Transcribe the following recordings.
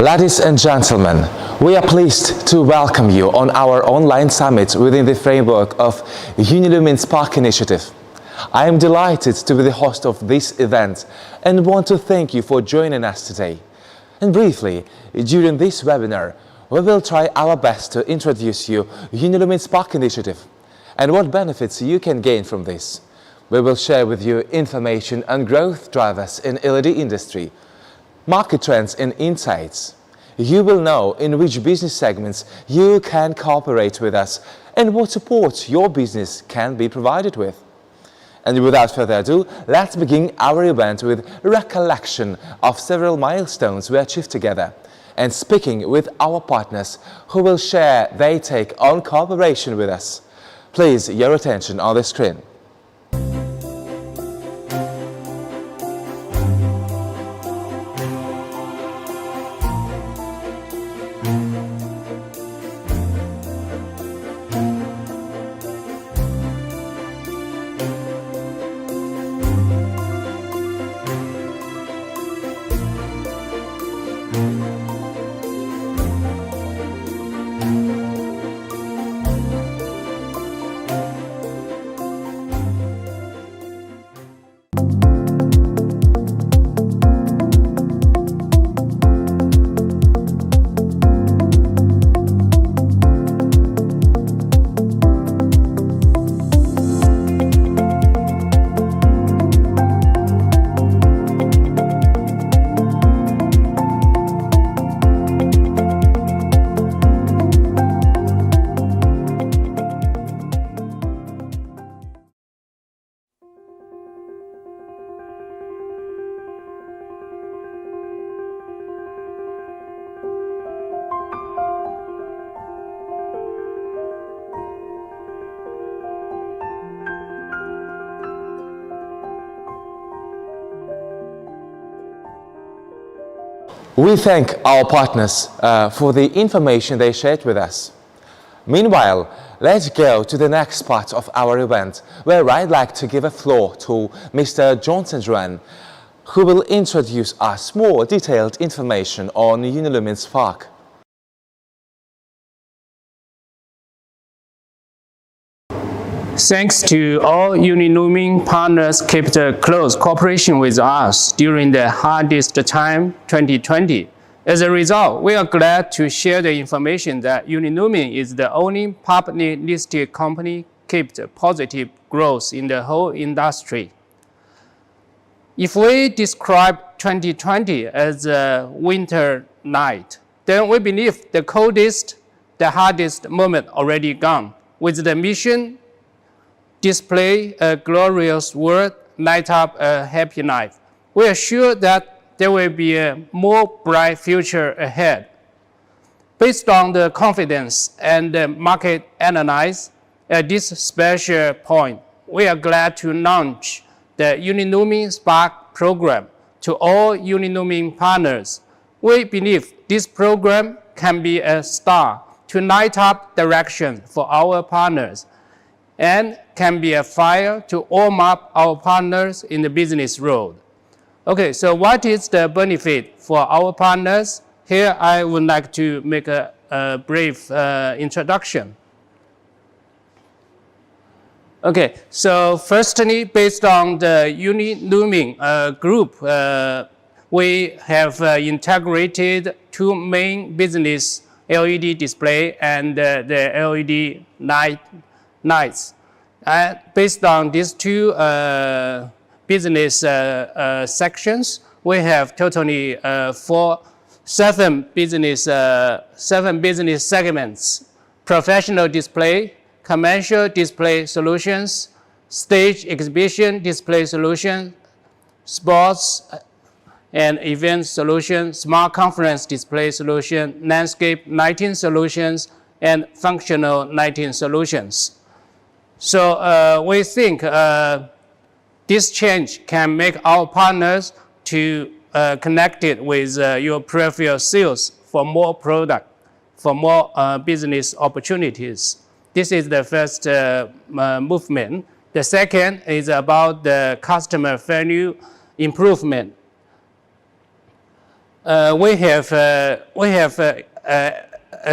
Ladies and gentlemen, we are pleased to welcome you on our online summit within the framework of UniLumen Spark initiative. I am delighted to be the host of this event and want to thank you for joining us today. And briefly, during this webinar, we will try our best to introduce you UniLumen Spark initiative and what benefits you can gain from this. We will share with you information on growth drivers in LED industry, market trends and insights. You will know in which business segments you can cooperate with us and what support your business can be provided with. And without further ado, let's begin our event with recollection of several milestones we achieved together and speaking with our partners who will share their take on cooperation with us. Please, your attention on the screen. We thank our partners for the information they shared with us. Meanwhile, let's go to the next part of our event, where I'd like to give a floor to Mr. Johnson Juan, who will introduce us more detailed information on UniLumen Spark. Thanks to all UniLumen partners kept close cooperation with us during the hardest time, 2020. As a result, we are glad to share the information that UniLumen is the only publicly listed company kept positive growth in the whole industry. If we describe 2020 as a winter night, then we believe the coldest, the hardest moment already gone. With the mission display a glorious world, light up a happy life. We are sure that there will be a more bright future ahead. Based on the confidence and the market analysis at this special point, we are glad to launch the UniLumen Spark program to all UniLumen partners. We believe this program can be a star to light up direction for our partners and can be a fire to warm up our partners in the business road. Okay, so what is the benefit for our partners? Here I would like to make a brief introduction. Okay, so firstly, based on the UniLumen group, we have integrated two main business LED display and the LED lights. Based on these two business sections, we have totally seven business segments: professional display, commercial display solutions, stage exhibition display solutions, sports and event solutions, smart conference display solution, landscape lighting solutions, and functional lighting solutions. So we think this change can make our partners to connected with your peripheral sales for more product, for more business opportunities. This is the first movement. The second is about the customer value improvement. As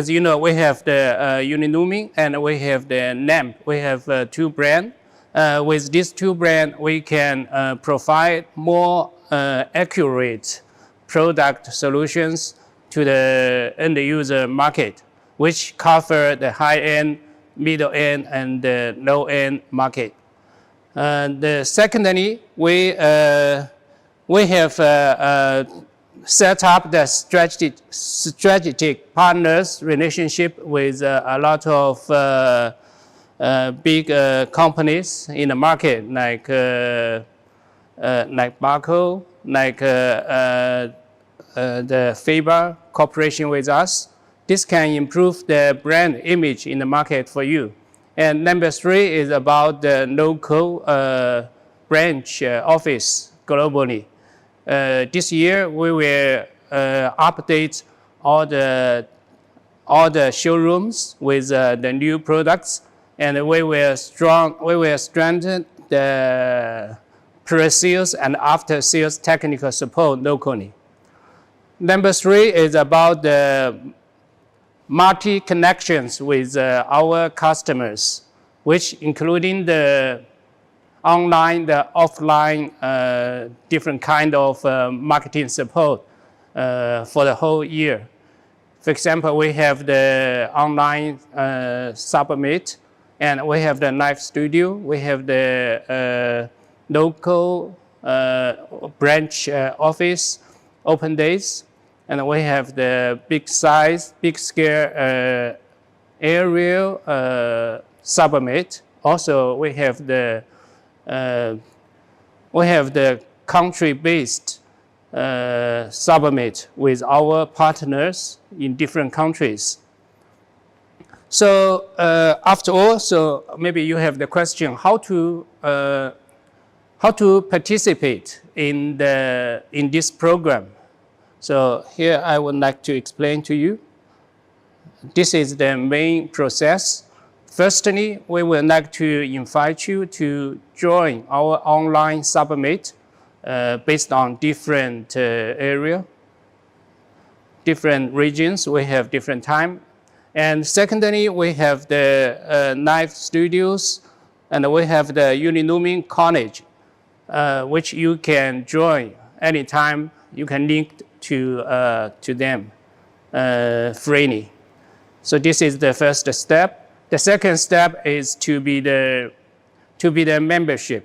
you know, we have the UniNuming and we have the NAMP. We have two brands. With these two brands, we can provide more accurate product solutions to the end user market, which cover the high-end, middle-end, and the low-end market. Secondly, we have set up the strategic partners relationship with a lot of big companies in the market, like Barco, like the Faber cooperation with us. This can improve the brand image in the market for you. And number three is about the local branch office globally. This year we will update all the showrooms with the new products, and we will strengthen the pre-sales and after-sales technical support locally. Number three is about the multi-connections with our customers, which including the online, the offline, different kind of marketing support for the whole year. For example, we have the online summit, and we have the live studio, we have the local branch office open days, and we have the big scale aerial summit. Also, we have the country-based summit with our partners in different countries. So after all, so maybe you have the question how to participate in this program. So here I would like to explain to you. This is the main process. Firstly, we would like to invite you to join our online summit based on different area, different regions. We have different time. And secondly, we have the live studios, and we have the UniNuming College, which you can join anytime. You can link to them freely. So this is the first step. The second step is to be the membership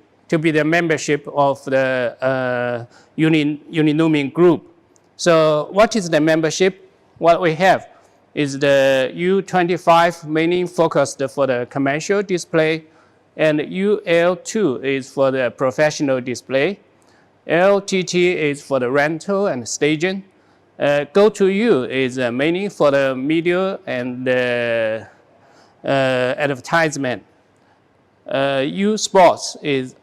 of the UniNuming group. So what is the membership? What we have is the U25 mainly focused for the commercial display, and UL2 is for the professional display. LTT is for the rental and staging. Go2U is mainly for the media and the advertisement. U Sports is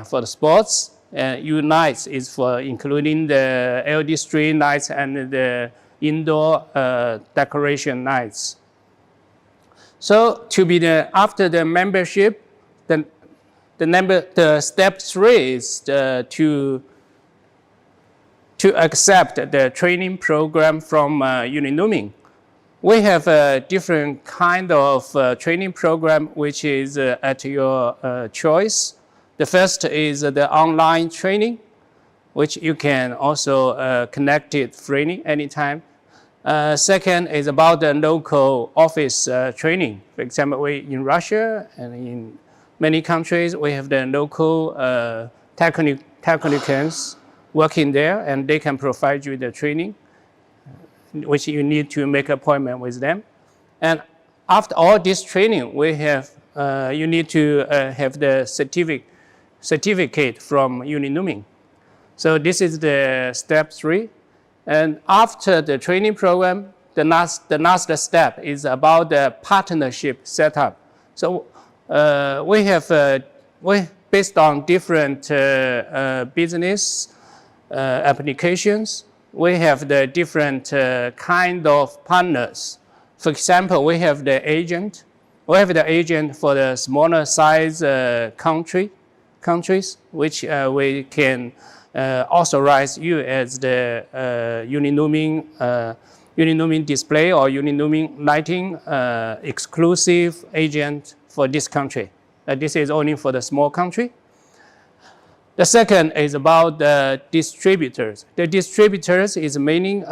for the sports. U Nights is for including the LED string lights and the indoor decoration lights. So to be after the membership, the step 3 is to accept the training program from UniNuming. We have a different kind of training program which is at your choice. The first is the online training, which you can also connect it freely anytime. Second is about the local office training. For example, in Russia and in many countries, we have the local technicians working there, and they can provide you the training, which you need to make an appointment with them. And after all this training, you need to have the certificate from UniNuming. So this is the step 3. And after the training program, the last step is about the partnership setup. So based on different business applications, we have the different kind of partners. For example, we have the agent. We have the agent for the smaller size countries, which we can authorize you as the UniLumin display or UniLumin lighting exclusive agent for this country. This is only for the small country. The second is about the distributors. The distributors is mainly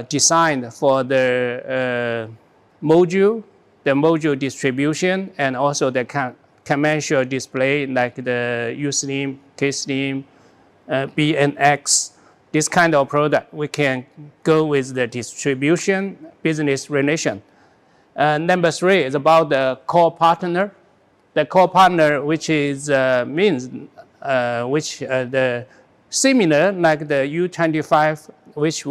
designed for the module distribution, and also the commercial display like the U-Slim, K-Slim, B and X. This kind of product, we can go with the distribution business relation. Number three is about the core partner. The core partner, which is means the similar like the U25, which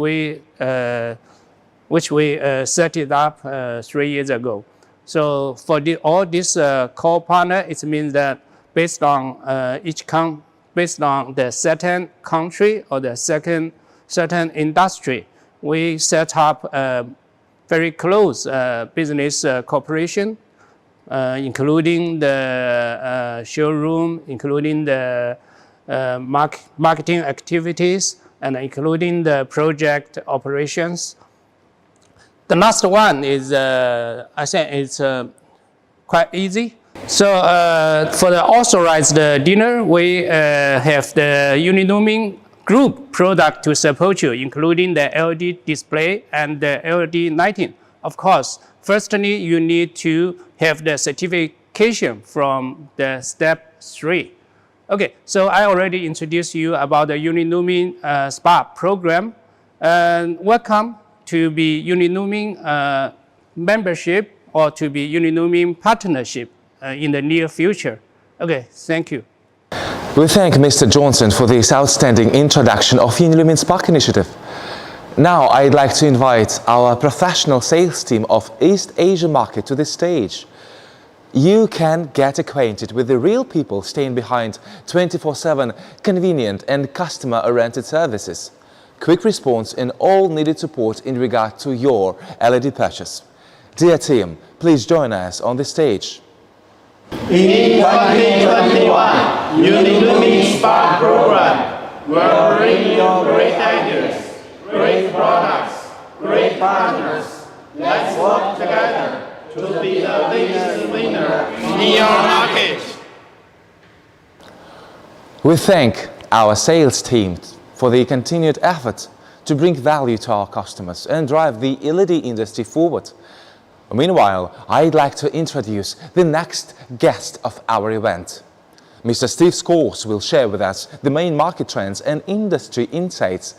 we set it up 3 years ago. So for all this core partner, it means that based on based on the certain country or the certain industry, we set up a very close business cooperation, including the showroom, including the marketing activities, and including the project operations. The last one is, I think it's quite easy. So for the authorized dinner, we have the UniLumin group product to support you, including the LED display and the LED lighting. Of course, firstly, you need to have the certification from the step 3. Okay, so I already introduced you about the UniLumin Spark program. Welcome to be UniLumin membership or to be UniLumin partnership in the near future. Okay, thank you. We thank Mr. Johnson for this outstanding introduction of UniLumin Spark Initiative. Now I'd like to invite our professional sales team of East Asia market to the stage. You can get acquainted with the real people staying behind 24/7 convenient and customer-oriented services. Quick response and all needed support in regard to your LED purchase. Dear team, please join us on the stage. In 2021, UniLumin Spark program will bring you great ideas, great products, great partners. Let's work together to be the biggest winner in your market. We thank our sales team for the continued effort to bring value to our customers and drive the LED industry forward. Meanwhile, I'd like to introduce the next guest of our event. Mr. Steve Scores will share with us the main market trends and industry insights.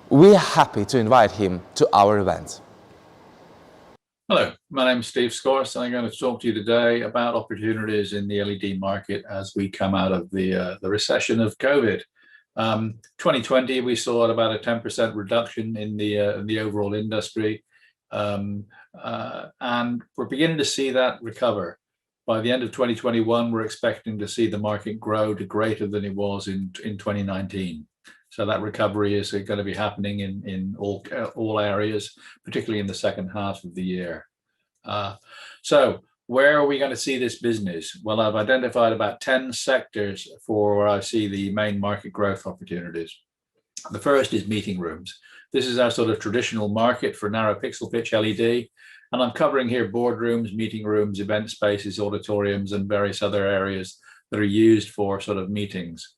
We are happy to invite him to our event. Hello, my name is Steve Scores, and I'm going to talk to you today about opportunities in the LED market as we come out of the recession of COVID. 2020, we saw about a 10% reduction in the overall industry, and we're beginning to see that recover. By the end of 2021, we're expecting to see the market grow to greater than it was in 2019. So that recovery is going to be happening in all areas, particularly in the second half of the year. So where are we going to see this business? Well, I've identified about 10 sectors for where I see the main market growth opportunities. The first is meeting rooms. This is our sort of traditional market for narrow pixel pitch LED. And I'm covering here boardrooms, meeting rooms, event spaces, auditoriums, and various other areas that are used for sort of meetings.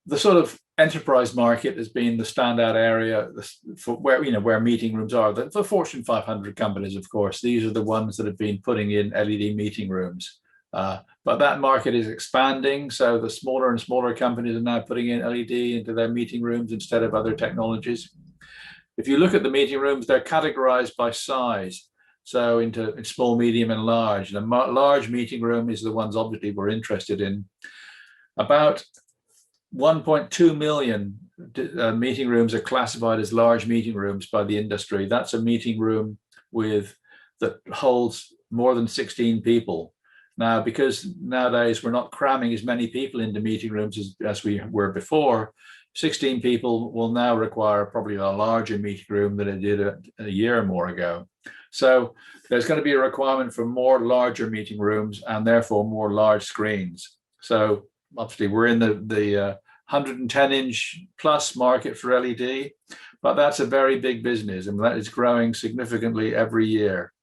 The sort of enterprise market has been the standout area for where meeting rooms are. The Fortune 500 companies, of course, these are the ones that have been putting in LED meeting rooms. But that market is expanding, so the smaller and smaller companies are now putting in LED into their meeting rooms instead of other technologies. If you look at the meeting rooms, they're categorized by size, so into small, medium, and large. And a large meeting room is the ones obviously we're interested in. About 1.2 million meeting rooms are classified as large meeting rooms by the industry. That's a meeting room that holds more than 16 people. Now, because nowadays we're not cramming as many people into meeting rooms as we were before, 16 people will now require probably a larger meeting room than it did a year or more ago. So there's going to be a requirement for more larger meeting rooms and therefore more large screens. So obviously we're in the 110-inch plus market for LED, but that's a very big business and that is growing significantly every year.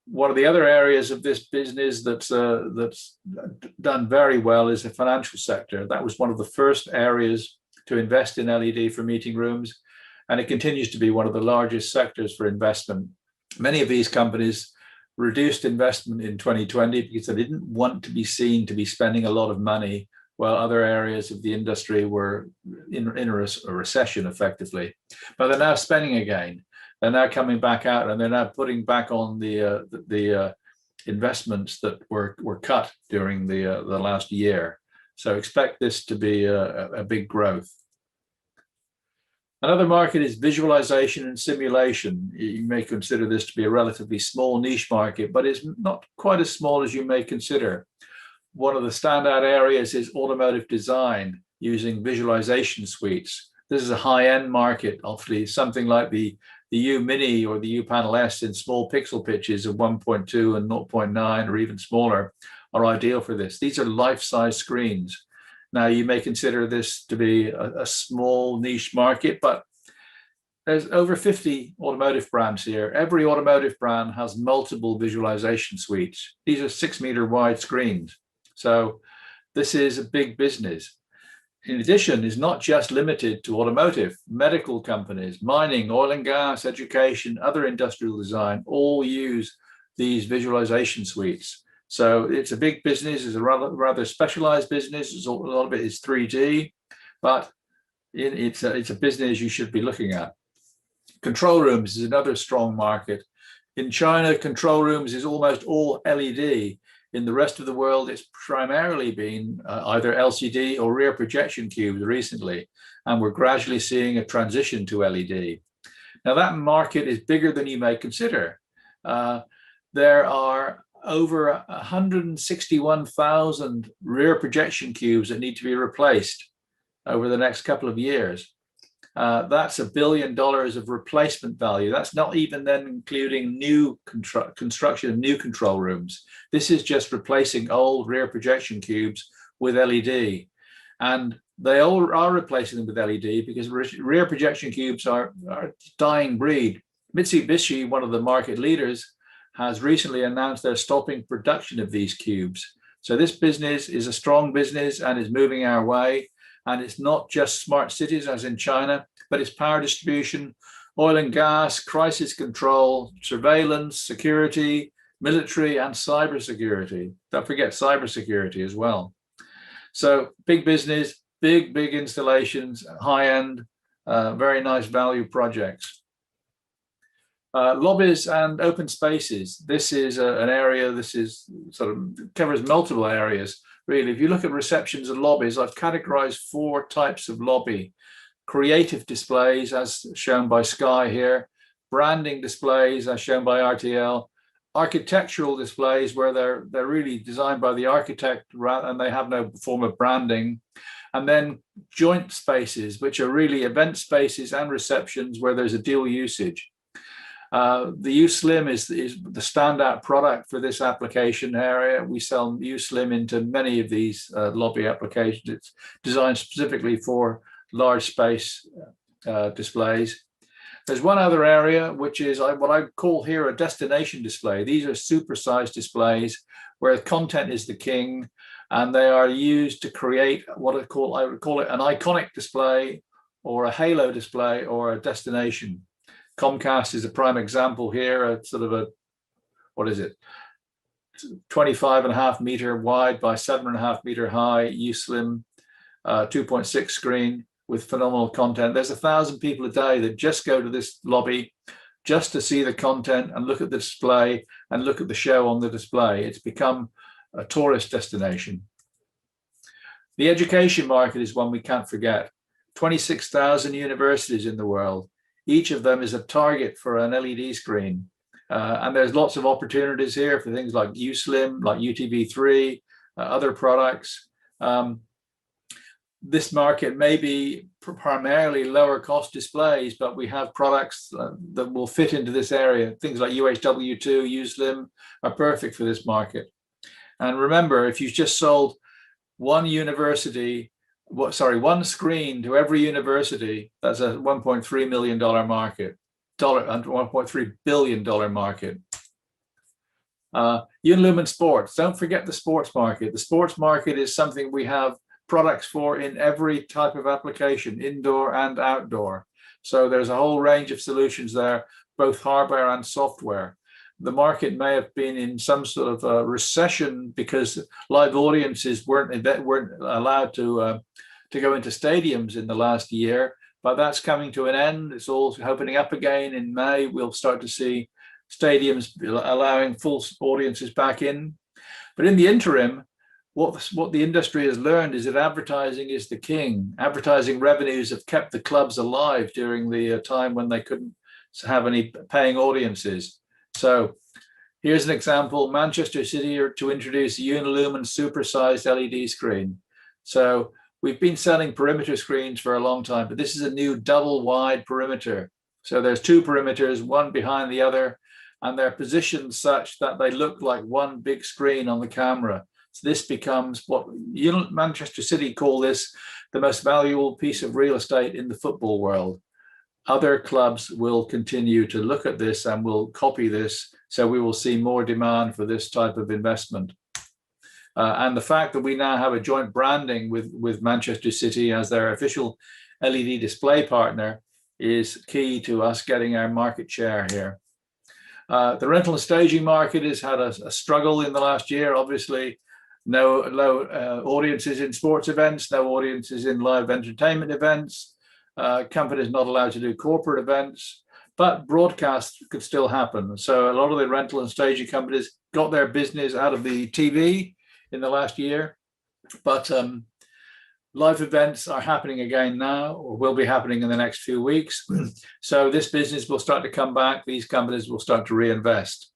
One of the other areas of this business that's done very well is the financial sector. That was one of the first areas to invest in LED for meeting rooms, and it continues to be one of the largest sectors for investment. Many of these companies reduced investment in 2020 because they didn't want to be seen to be spending a lot of money while other areas of the industry were in a recession effectively. But they're now spending again. They're now coming back out and they're now putting back on the investments that were cut during the last year. So expect this to be a big growth. Another market is visualization and simulation. You may consider this to be a relatively small niche market, but it's not quite as small as you may consider. One of the standout areas is automotive design using visualization suites. This is a high-end market, obviously something like the U Mini or the U Panel S in small pixel pitches of 1.2 and 0.9 or even smaller are ideal for this. These are life-size screens. Now, you may consider this to be a small niche market, but there's over 50 automotive brands here. Every automotive brand has multiple visualization suites. These are 6-meter wide screens. So this is a big business. In addition, is not just limited to automotive. Medical companies, mining, oil and gas, education, other industrial design all use these visualization suites. So it's a big business. It's a rather specialized business. A lot of it is 3D, but it's a business you should be looking at. Control rooms is another strong market. In China, control rooms is almost all LED. In the rest of the world, it's primarily been either LCD or rear projection cubes recently, and we're gradually seeing a transition to LED. Now, that market is bigger than you may consider. There are over 161,000 rear projection cubes that need to be replaced over the next couple of years. That's $1 billion of replacement value. That's not even then including new construction of new control rooms. This is just replacing old rear projection cubes with LED. And they all are replacing them with LED because rear projection cubes are a dying breed. Mitsubishi, one of the market leaders, has recently announced they're stopping production of these cubes. So this business is a strong business and is moving our way. And it's not just smart cities as in China, but it's power distribution, oil and gas, crisis control, surveillance, security, military, and cybersecurity. Don't forget cybersecurity as well. So big business, big installations, high-end, very nice value projects. Lobbies and open spaces. This is an area, this is sort of covers multiple areas. Really, if you look at receptions and lobbies, I've categorized 4 types of lobby. Creative displays, as shown by Sky here, branding displays, as shown by RTL, architectural displays, where they're really designed by the architect and they have no form of branding, and then joint spaces, which are really event spaces and receptions where there's a dual usage. The U-Slim is the standout product for this application area. We sell U-Slim into many of these lobby applications. It's designed specifically for large space displays. There's one other area, which is what I call here a destination display. These are supersized displays where content is the king, and they are used to create what I would call it an iconic display or a halo display or a destination. Comcast is a prime example here, a sort of a, 25.5 meter wide by 7.5 meter high U-Slim 2.6 screen with phenomenal content. There's 1,000 people a day that just go to this lobby just to see the content and look at the display and look at the show on the display. It's become a tourist destination. The education market is one we can't forget. 26,000 universities in the world. Each of them is a target for an LED screen. And there's lots of opportunities here for things like U-Slim, like UTV3, other products. this market may be primarily lower cost displays, but we have products that will fit into this area. Things like UHW2, USlim are perfect for this market. And remember, if you've just sold one screen to every university, that's a $1.3 million market, $1.3 billion market. Unilumin Sports, don't forget the sports market. The sports market is something we have products for in every type of application, indoor and outdoor. So there's a whole range of solutions there, both hardware and software. The market may have been in some sort of a recession because live audiences weren't allowed to go into stadiums in the last year, but that's coming to an end. It's all opening up again. In May, we'll start to see stadiums allowing full audiences back in. But in the interim, what the industry has learned is that advertising is the king. Advertising revenues have kept the clubs alive during the time when they couldn't have any paying audiences. So here's an example: Manchester City are to introduce a Unilumin supersized LED screen. So we've been selling perimeter screens for a long time, but this is a new double wide perimeter. So there's two perimeters, one behind the other, and they're positioned such that they look like one big screen on the camera. So this becomes what Manchester City call this the most valuable piece of real estate in the football world. Other clubs will continue to look at this and will copy this. So we will see more demand for this type of investment. And the fact that we now have a joint branding with Manchester City as their official LED display partner is key to us getting our market share here. The rental and staging market has had a struggle in the last year. Obviously, no audiences in sports events, no audiences in live entertainment events. Companies not allowed to do corporate events, but broadcast could still happen. So a lot of the rental and staging companies got their business out of the TV in the last year, but live events are happening again now, or will be happening in the next few weeks. So this business will start to come back. These companies will start to reinvest.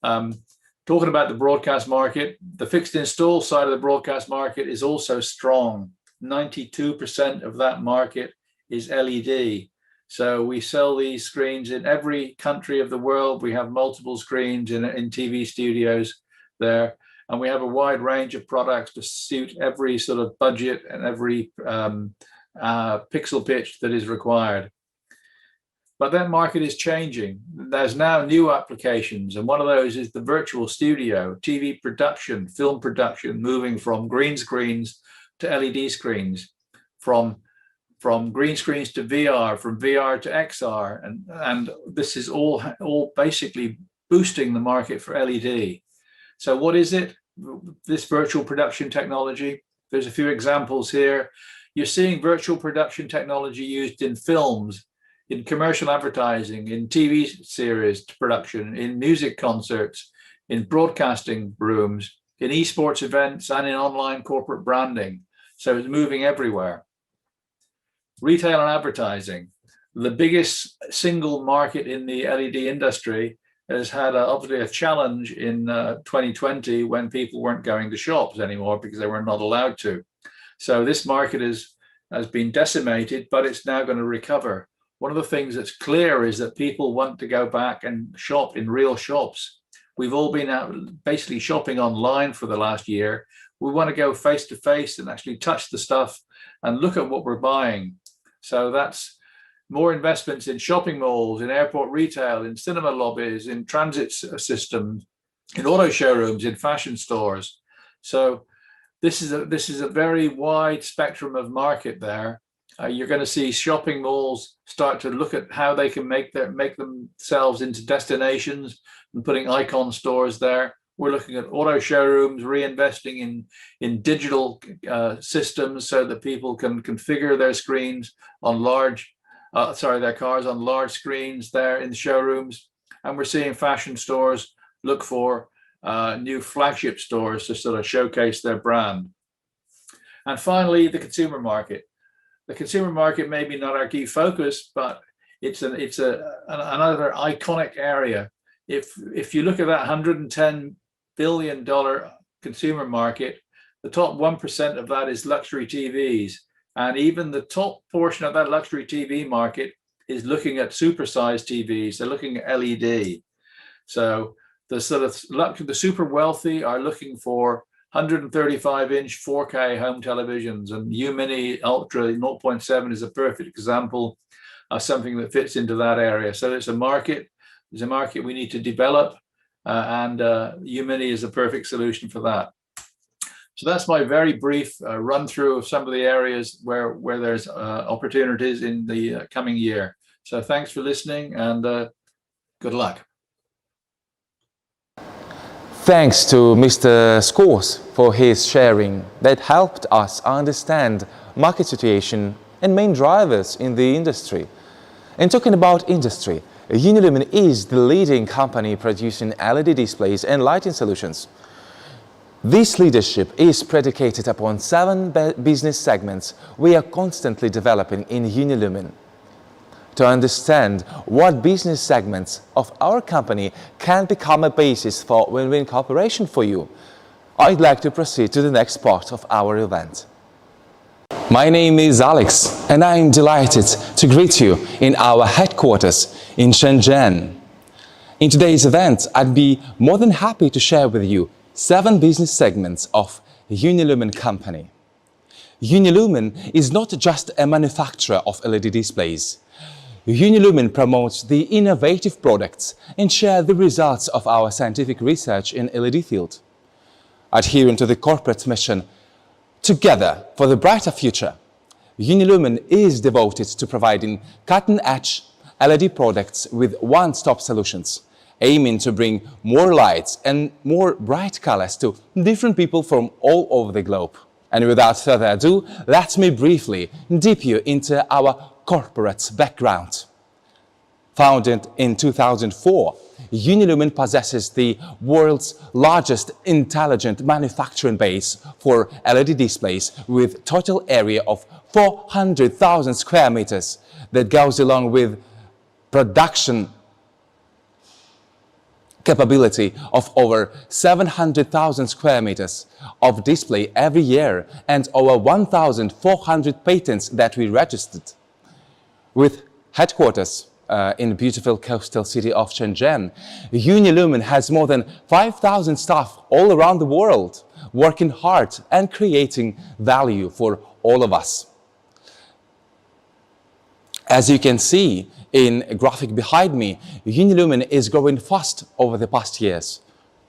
Talking about the broadcast market, the fixed install side of the broadcast market is also strong. 92% of that market is LED. So we sell these screens in every country of the world. We have multiple screens in TV studios there. And we have a wide range of products to suit every sort of budget and every pixel pitch that is required. But that market is changing. There's now new applications, and one of those is the virtual studio, TV production, film production, moving from green screens to LED screens, from green screens to VR, from VR to XR, and this is all basically boosting the market for LED. So what is it? This virtual production technology. There's a few examples here. You're seeing virtual production technology used in films, in commercial advertising, in TV series production, in music concerts, in broadcasting rooms, in esports events, and in online corporate branding. So it's moving everywhere. Retail and advertising. The biggest single market in the LED industry has had obviously a challenge in 2020 when people weren't going to shops anymore because they were not allowed to. So this market has been decimated, but it's now going to recover. One of the things that's clear is that people want to go back and shop in real shops. We've all been out basically shopping online for the last year. We want to go face to face and actually touch the stuff and look at what we're buying. So that's more investments in shopping malls, in airport retail, in cinema lobbies, in transit systems, in auto showrooms, in fashion stores. So this is a very wide spectrum of market there. You're going to see shopping malls start to look at how they can make themselves into destinations and putting icon stores there. We're looking at auto showrooms reinvesting in digital systems so that people can configure their screens on their cars on large screens there in the showrooms. And we're seeing fashion stores look for new flagship stores to sort of showcase their brand. And finally, the consumer market. The consumer market may be not our key focus, but it's another iconic area. If you look at that $110 billion consumer market, the top 1% of that is luxury TVs. And even the top portion of that luxury TV market is looking at supersized TVs. They're looking at LED. So the sort of the super wealthy are looking for 135-inch 4K home televisions, and U-mini Ultra 0.7 is a perfect example of something that fits into that area. So it's a market. There's a market we need to develop, and U-mini is a perfect solution for that. So that's my very brief run through of some of the areas where there's opportunities in the coming year. So thanks for listening, and good luck. Thanks to Mr. Scores for his sharing that helped us understand market situation and main drivers in the industry. And talking about industry, Unilumin is the leading company producing LED displays and lighting solutions. This leadership is predicated upon 7 business segments we are constantly developing in Unilumin. To understand what business segments of our company can become a basis for win-win cooperation for you, I'd like to proceed to the next part of our event. My name is Alex, and I'm delighted to greet you in our headquarters in Shenzhen. In today's event, I'd be more than happy to share with you 7 business segments of Unilumin company. Unilumin is not just a manufacturer of LED displays. Unilumin promotes the innovative products and shares the results of our scientific research in LED field. Adhering to the corporate mission, together for the brighter future, Unilumin is devoted to providing cutting-edge LED products with one-stop solutions, aiming to bring more lights and more bright colors to different people from all over the globe. And without further ado, let me briefly dip you into our corporate background. Founded in 2004, Unilumin possesses the world's largest intelligent manufacturing base for LED displays with total area of 400,000 square meters that goes along with production capability of over 700,000 square meters of display every year and over 1,400 patents that we registered. With headquarters in beautiful coastal city of Shenzhen, Unilumin has more than 5,000 staff all around the world, working hard and creating value for all of us. As you can see in a graphic behind me, Unilumin is growing fast over the past years,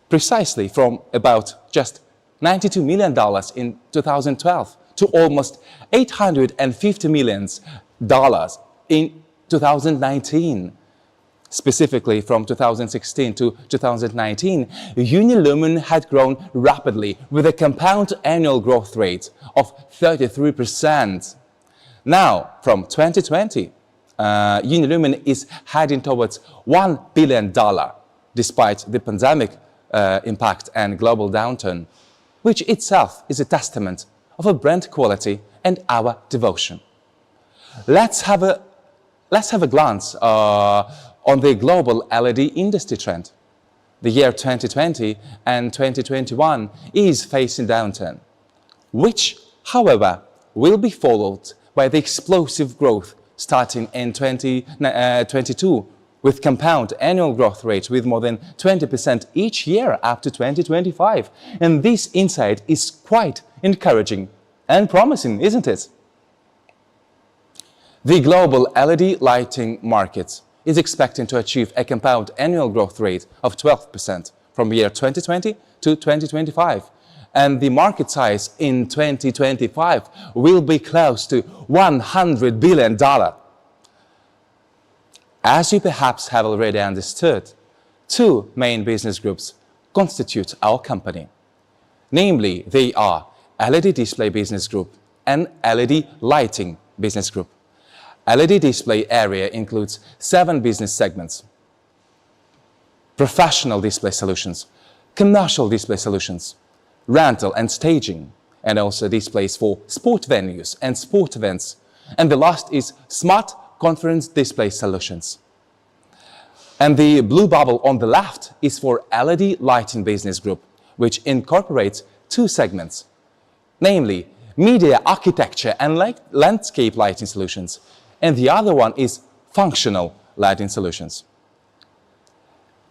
precisely from about just $92 million in 2012 to almost $850 million in 2019. Specifically from 2016 to 2019, Unilumin had grown rapidly with a compound annual growth rate of 33%. Now, from 2020, Unilumin is heading towards $1 billion, despite the pandemic impact and global downturn, which itself is a testament of a brand quality and our devotion. Let's have a glance on the global LED industry trend. The year 2020 and 2021 is facing downturn, which, however, will be followed by the explosive growth starting in 2022 with compound annual growth rates with more than 20% each year up to 2025. And this insight is quite encouraging and promising, isn't it? The global LED lighting market is expecting to achieve a compound annual growth rate of 12% from year 2020 to 2025. And the market size in 2025 will be close to $100 billion. As you perhaps have already understood, 2 main business groups constitute our company. Namely, they are LED Display Business Group and LED Lighting Business Group. LED display area includes 7 business segments: professional display solutions, commercial display solutions, rental and staging, and also displays for sport venues and sport events. And the last is smart conference display solutions. And the blue bubble on the left is for LED Lighting Business Group, which incorporates 2 segments, namely media architecture and landscape lighting solutions, and the other one is functional lighting solutions.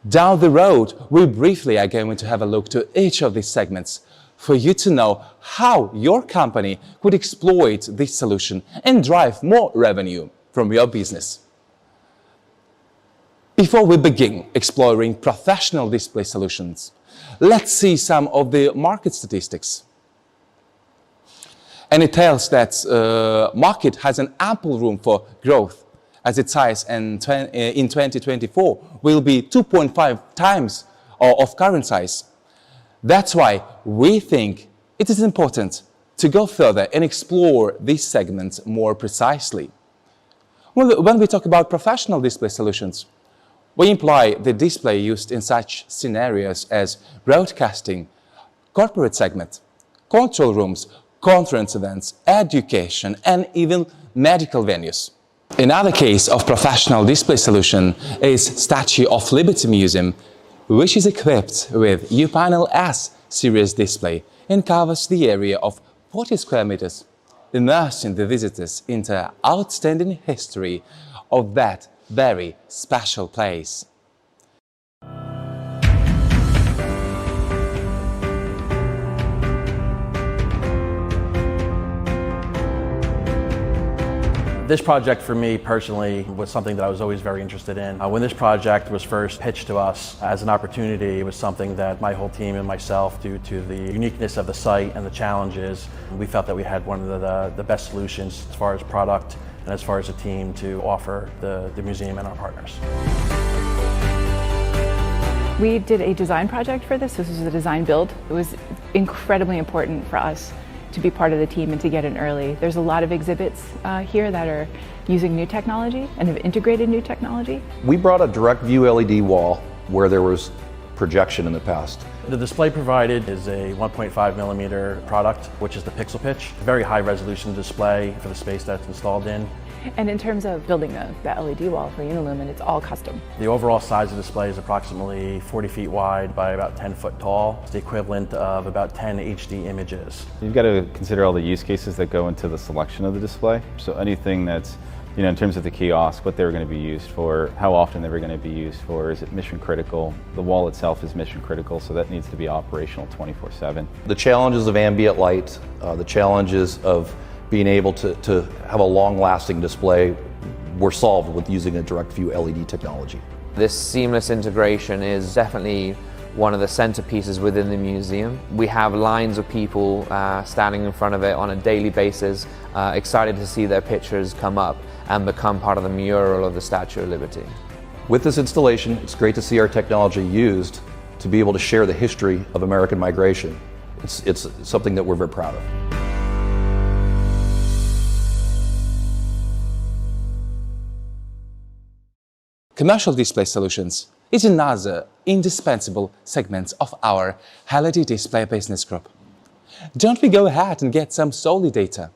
Down the road, we briefly are going to have a look to each of these segments for you to know how your company could exploit this solution and drive more revenue from your business. Before we begin exploring professional display solutions, let's see some of the market statistics. And it tells that market has an ample room for growth, as its size in 2024 will be 2.5 times of current size. That's why we think it is important to go further and explore these segments more precisely. When we talk about professional display solutions, we imply the display used in such scenarios as broadcasting, corporate segment, control rooms, conference events, education, and even medical venues. Another case of professional display solution is Statue of Liberty Museum, which is equipped with UPanel S series display and covers the area of 40 square meters, immersing the visitors into outstanding history of that very special place. This project for me personally was something that I was always very interested in. When this project was first pitched to us as an opportunity, it was something that my whole team and myself, due to the uniqueness of the site and the challenges, we felt that we had one of the best solutions as far as product and as far as a team to offer the museum and our partners. We did a design project for this. This was a design build. It was incredibly important for us to be part of the team and to get in early. There's a lot of exhibits here that are using new technology and have integrated new technology. We brought a direct view LED wall where there was projection in the past. The display provided is a 1.5 millimeter product, which is the pixel pitch. Very high resolution display for the space that's installed in. And in terms of building the LED wall for Unilumin, it's all custom. The overall size of the display is approximately 40 feet wide by about 10 foot tall. It's the equivalent of about 10 HD images. You've got to consider all the use cases that go into the selection of the display. So anything that's, in terms of the kiosk, what they were going to be used for, how often they were going to be used for, is it mission critical? The wall itself is mission critical, so that needs to be operational 24/7. The challenges of ambient light, the challenges of being able to have a long-lasting display were solved with using a direct view LED technology. This seamless integration is definitely one of the centerpieces within the museum. We have lines of people standing in front of it on a daily basis, excited to see their pictures come up and become part of the mural of the Statue of Liberty. With this installation, it's great to see our technology used to be able to share the history of American migration. It's something that we're very proud of. Commercial display solutions is another indispensable segment of our LED display business group. Don't we go ahead and get some solid data?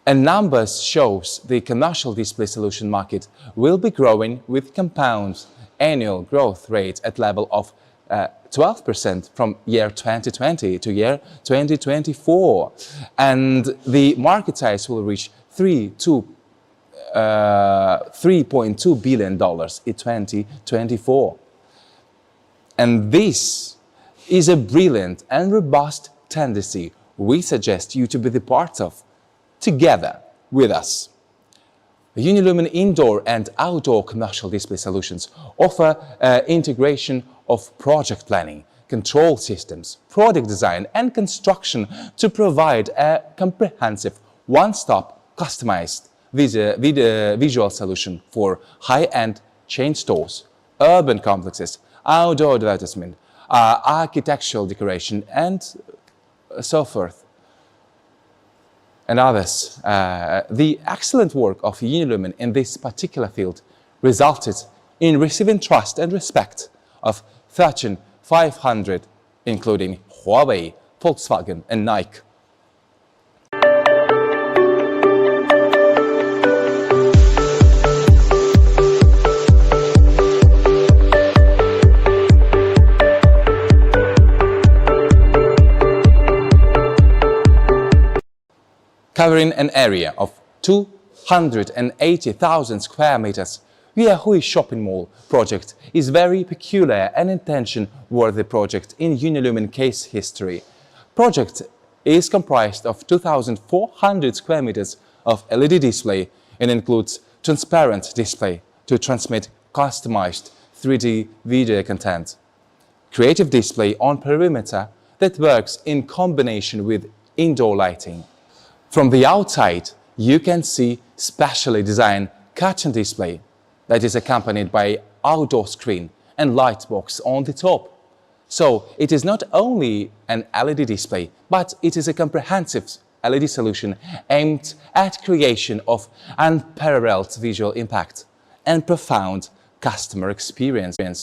And numbers shows the commercial display solution market will be growing with compound annual growth rate at level of 12% from year 2020 to year 2024. And the market size will reach $3.2 billion in 2024. And this is a brilliant and robust tendency we suggest you to be the part of, together with us. Unilumin indoor and outdoor commercial display solutions offer integration of project planning, control systems, product design and construction to provide a comprehensive, one-stop, customized visual solution for high-end chain stores, urban complexes, outdoor advertisement, architectural decoration, and so forth, and others. The excellent work of Unilumin in this particular field resulted in receiving trust and respect of Fortune 500, including Huawei, Volkswagen, and Nike. Covering an area of 280,000 square meters, Hui Shopping Mall project is very peculiar and attention-worthy project in Unilumin case history. Project is comprised of 2,400 square meters of LED display and includes transparent display to transmit customized 3D video content. Creative display on perimeter that works in combination with indoor lighting. From the outside, you can see specially designed curtain display that is accompanied by outdoor screen and light box on the top. So it is not only an LED display, but it is a comprehensive LED solution aimed at creation of unparalleled visual impact and profound customer experience. Now,